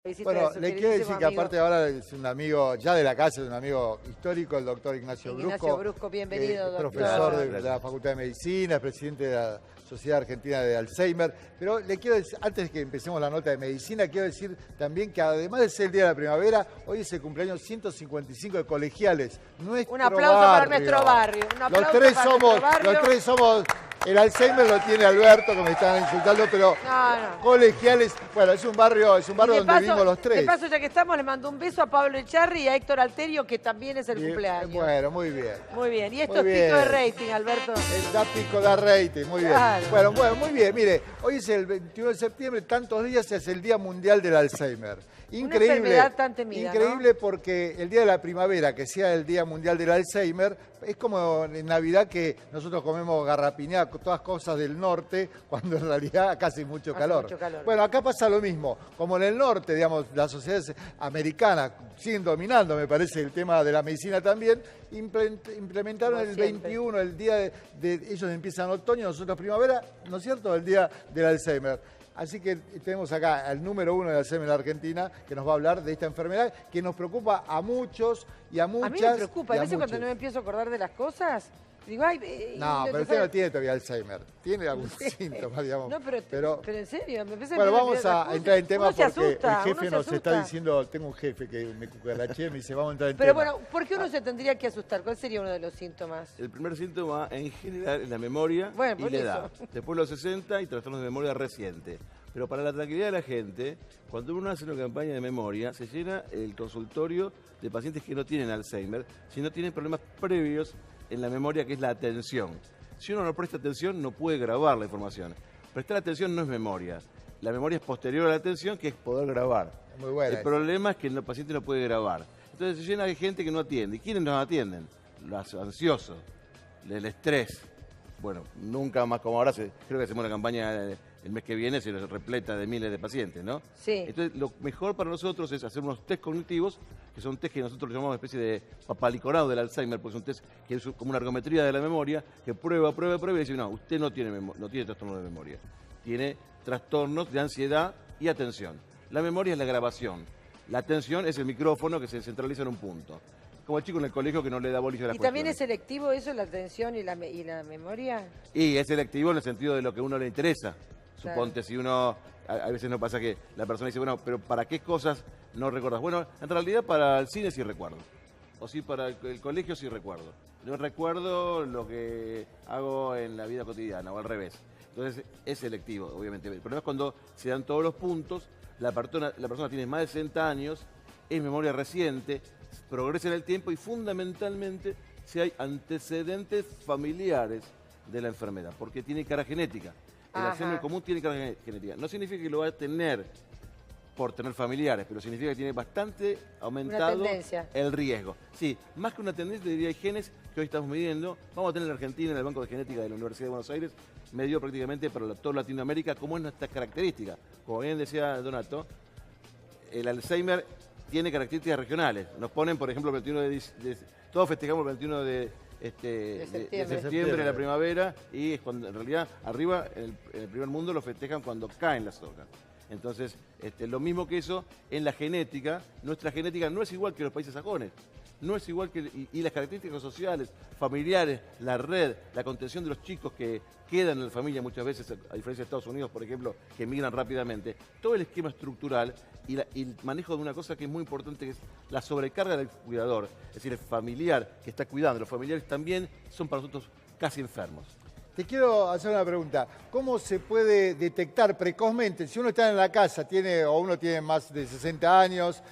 Visita Bueno, de su le quiero decir queridísimo que amigo aparte ahora es un amigo ya de la casa, es un amigo histórico, el doctor Ignacio Ignacio Brusco, bienvenido, doctor. profesor de Gracias. la Facultad de Medicina, es presidente de la Sociedad Argentina de Alzheimer. Pero le quiero decir, antes de que empecemos la nota de medicina, quiero decir también que además de ser el Día de la Primavera, hoy es el cumpleaños 155 de colegiales. Un aplauso para nuestro barrio. Un aplauso Los tres para nuestro barrio. los tres somos. El Alzheimer lo tiene Alberto, que me estaban insultando, pero No. colegiales, bueno, es un barrio donde vivimos los tres. De paso, ya que estamos, le mando un beso a Pablo Echarri y a Héctor Alterio, que también es el cumpleaños. Bueno, muy bien. Muy bien. Y esto Muy es pico de bien. rating, Alberto. Da pico, da rating, muy bien. Claro. Bueno, muy bien. Mire, hoy es el 21 de septiembre, tantos días es el Día Mundial del Alzheimer. Increíble. Una enfermedad tan temida, Increíble, ¿no? Porque el Día de la Primavera, que sea el Día Mundial del Alzheimer, es como en Navidad que nosotros comemos garrapiñada, todas cosas del norte, cuando en realidad acá hace mucho calor. Bueno, acá pasa lo mismo. Como en el norte, digamos, las sociedades americanas siguen dominando, me parece, el tema de la medicina también, implementaron el 21, el día de ellos empiezan otoño, nosotros primavera, ¿no es cierto?, el día del Alzheimer. Así que tenemos acá al número 1 de Alzheimer en la Argentina, que nos va a hablar de esta enfermedad que nos preocupa a muchos y a muchas. A mí me preocupa. A veces cuando no me empiezo a acordar de las cosas, digo, ay... No, pero usted no tiene todavía Alzheimer. Tiene algún síntoma, digamos. No, pero en serio, me parece bueno, vamos a entrar en tema porque asusta, el jefe nos está diciendo, tengo un jefe que me cucaraché, me dice, vamos a entrar en pero tema. Pero bueno, ¿por qué uno se tendría que asustar? ¿Cuál sería uno de los síntomas? El primer síntoma en general es la memoria y la edad. Después los 60 y trastornos de memoria reciente. Pero para la tranquilidad de la gente, cuando uno hace una campaña de memoria, se llena el consultorio de pacientes que no tienen Alzheimer, sino tienen problemas previos en la memoria, que es la atención. Si uno no presta atención, no puede grabar la información. Prestar atención no es memoria. La memoria es posterior a la atención, que es poder grabar. Muy buena el problema es que el paciente no puede grabar. Entonces se llena de gente que no atiende. ¿Y quiénes nos atienden? Los ansiosos, el estrés. Bueno, nunca más como ahora, creo que hacemos una campaña el mes que viene, se repleta de miles de pacientes, ¿no? Sí. Entonces, lo mejor para nosotros es hacer unos test cognitivos, que son test que nosotros llamamos especie de papalicorado del Alzheimer, porque es un test que es como una ergometría de la memoria, que prueba y dice, no, usted no tiene trastorno de memoria, tiene trastornos de ansiedad y atención. La memoria es la grabación, la atención es el micrófono que se centraliza en un punto. Como el chico en el colegio que no le da bolilla a las ¿Y también cuestiones. es selectivo eso, la atención y la memoria? Y es selectivo en el sentido de lo que a uno le interesa. Claro. Suponte, si uno, a veces no pasa que la persona dice, bueno, pero ¿para qué cosas no recuerdas? Bueno, en realidad para el cine sí recuerdo. O sí para el colegio sí recuerdo. No recuerdo lo que hago en la vida cotidiana o al revés. Entonces es selectivo, obviamente. El problema es cuando se dan todos los puntos, la persona tiene más de 60 años, es memoria reciente, progresa en el tiempo y fundamentalmente si hay antecedentes familiares de la enfermedad, porque tiene cara genética. El Alzheimer común tiene cara genética. No significa que lo va a tener por tener familiares, pero significa que tiene bastante aumentado el riesgo. Sí, más que una tendencia, diría, hay genes que hoy estamos midiendo. Vamos a tener en Argentina, en el Banco de Genética de la Universidad de Buenos Aires, medido prácticamente para toda Latinoamérica, como es nuestra característica. Como bien decía Donato, el Alzheimer tiene características regionales. Nos ponen, por ejemplo, el 21 todos festejamos el 21 de septiembre, la primavera, y es cuando en realidad arriba, en el primer mundo, lo festejan cuando caen las hojas. Entonces, lo mismo que eso, en la genética, nuestra genética no es igual que los países sajones. No es igual que... Y las características sociales, familiares, la red, la contención de los chicos que quedan en la familia muchas veces, a diferencia de Estados Unidos, por ejemplo, que emigran rápidamente. Todo el esquema estructural y el manejo de una cosa que es muy importante, que es la sobrecarga del cuidador. Es decir, el familiar que está cuidando. Los familiares también son para nosotros casi enfermos. Te quiero hacer una pregunta. ¿Cómo se puede detectar precozmente, si uno está en la casa o uno tiene más de 60 años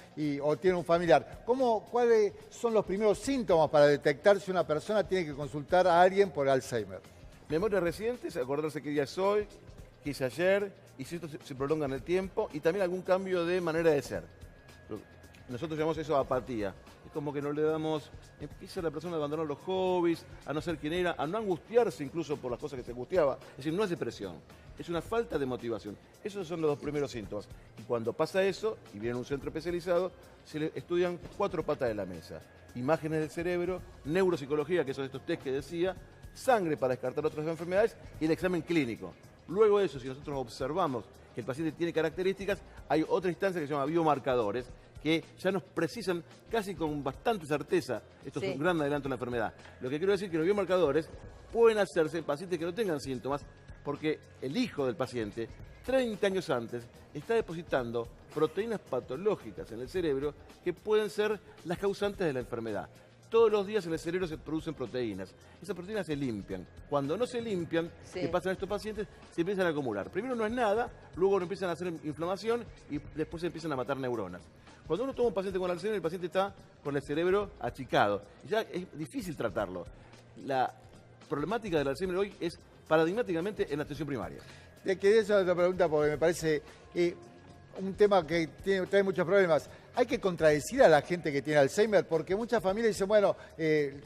o tiene un familiar, cuáles son los primeros síntomas para detectar si una persona tiene que consultar a alguien por Alzheimer? Memoria reciente es acordarse qué día es hoy, qué hice ayer, y si esto se prolonga en el tiempo, y también algún cambio de manera de ser. Nosotros llamamos eso apatía. Es como que no le damos, empieza la persona a abandonar los hobbies, a no ser quien era, a no angustiarse incluso por las cosas que se angustiaba. Es decir, no es depresión, es una falta de motivación. Esos son los dos primeros síntomas. Y cuando pasa eso, y viene a un centro especializado, se le estudian 4 patas de la mesa. Imágenes del cerebro, neuropsicología, que son estos test que decía, sangre para descartar otras enfermedades y el examen clínico. Luego de eso, si nosotros observamos que el paciente tiene características, hay otra instancia que se llama biomarcadores, que ya nos precisan casi con bastante certeza, esto es un gran adelanto de la enfermedad. Lo que quiero decir es que los biomarcadores pueden hacerse en pacientes que no tengan síntomas, porque el hijo del paciente, 30 años antes, está depositando proteínas patológicas en el cerebro que pueden ser las causantes de la enfermedad. Todos los días en el cerebro se producen proteínas. Esas proteínas se limpian. Cuando no se limpian, ¿qué pasa a estos pacientes? Se empiezan a acumular. Primero no es nada, luego empiezan a hacer inflamación y después se empiezan a matar neuronas. Cuando uno toma un paciente con Alzheimer, el paciente está con el cerebro achicado. Y ya es difícil tratarlo. La problemática del Alzheimer hoy es paradigmáticamente en la atención primaria. Te quería hacer otra pregunta porque me parece un tema que trae muchos problemas. Hay que contradecir a la gente que tiene Alzheimer, porque muchas familias dicen, bueno,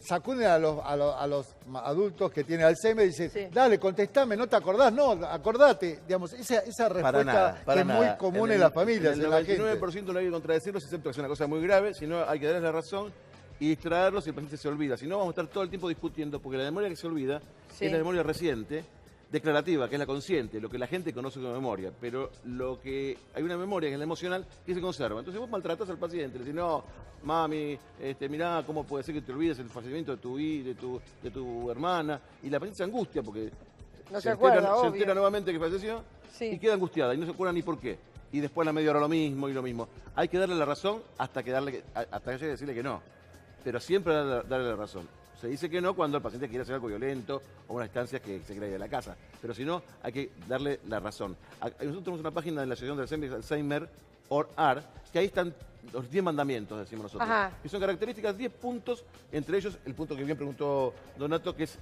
sacuden a los adultos que tienen Alzheimer y dicen, dale, contestame, ¿no te acordás? No, acordate. Digamos, esa respuesta que es muy común en las familias, en la gente. El 99% no hay que contradecirlos, excepto que es una cosa muy grave, sino hay que darles la razón y distraerlos y el paciente se olvida. Si no, vamos a estar todo el tiempo discutiendo, porque la memoria que se olvida es la memoria reciente, declarativa, que es la consciente, lo que la gente conoce como memoria, pero hay una memoria que es la emocional que se conserva. Entonces vos maltratás al paciente, le decís, no, mami, mirá cómo puede ser que te olvides el fallecimiento de tu hermana, y la paciente se angustia porque no se entera nuevamente que falleció y queda angustiada y no se acuerda ni por qué. Y después a la media hora lo mismo y lo mismo. Hay que darle la razón hasta que llegue a decirle que no, pero siempre darle la razón. Se dice que no cuando el paciente quiere hacer algo violento o una instancia que se crea de la casa. Pero si no, hay que darle la razón. Nosotros tenemos una página de la Asociación de Alzheimer, OR, que ahí están los 10 mandamientos, decimos nosotros. Que son características, 10 puntos, entre ellos el punto que bien preguntó Donato, que es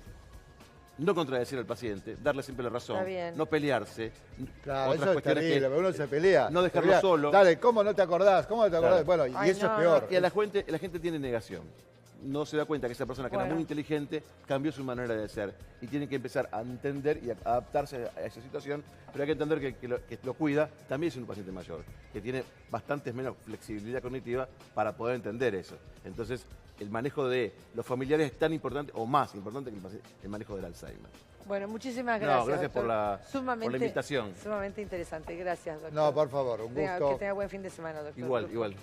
no contradecir al paciente, darle siempre la razón, no pelearse. Claro, eso es terrible, uno se pelea. No dejarlo solo. Dale, ¿cómo no te acordás? ¿Cómo no te acordás? Bueno, y eso es peor. Y la gente tiene negación. No se da cuenta que esa persona que era muy inteligente cambió su manera de ser y tiene que empezar a entender y a adaptarse a esa situación, pero hay que entender que lo cuida también es un paciente mayor, que tiene bastante menos flexibilidad cognitiva para poder entender eso. Entonces, el manejo de los familiares es tan importante o más importante que el manejo del Alzheimer. Bueno, muchísimas gracias. Gracias por la invitación. Sumamente interesante. Gracias, doctor. No, por favor, un gusto. Que tenga buen fin de semana, doctor. Igual.